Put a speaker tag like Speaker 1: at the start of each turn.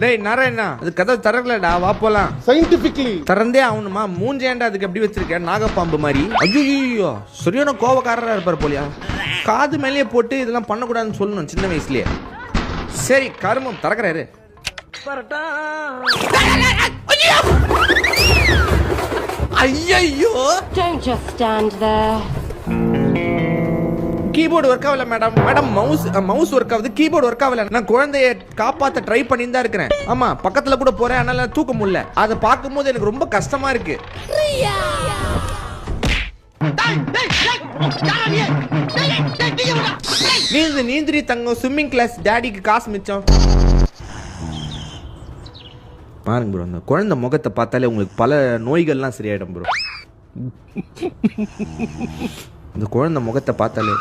Speaker 1: டேய் நாராயணா அது கதவு திறக்கலடா, வா போலாம்.
Speaker 2: சயின்டிபிக்லி
Speaker 1: திறந்தே ஆகணுமா? மூஞ்சேண்டா அதுக்கு எப்படி வச்சிருக்கேன் நாகப்பாம்பு மாதிரி. ஐயோ சரியான கோவக்காரரா இருப்பார் போலியா. காது மேலேயே போட்டு இதெல்லாம் பண்ணக்கூடாதுன்னு சொல்லணும் சின்ன வயசுலயே. சரி கருமம் திறக்கிறாரு. ஐயோ
Speaker 3: Don't just stand there.
Speaker 1: Keyboard work ஆகல மேடம். மேடம் மவுஸ் ஒர்க் ஆகுது, கீபோர்டு ஒர்க் ஆகல. நான் குழந்தைய காப்பாத்த ட்ரை பண்ணிட்டு தான் இருக்கிறேன். ஆமா பக்கத்துல கூட போறேன், அதனால தூக்க முடியல. அதை பார்க்கும்போது எனக்கு ரொம்ப கஷ்டமா இருக்கு. நீந்திரி தங்கம் ஸ்விம்மிங் கிளாஸ் டாடிக்கு காசு மிச்சம். பாருங்க ப்ரோ, அந்த குழந்தை முகத்தை பார்த்தாலே உங்களுக்கு பல நோய்கள்லாம் சரியாயிடும் ப்ரோ. இந்த குழந்தை முகத்தை பார்த்தாலே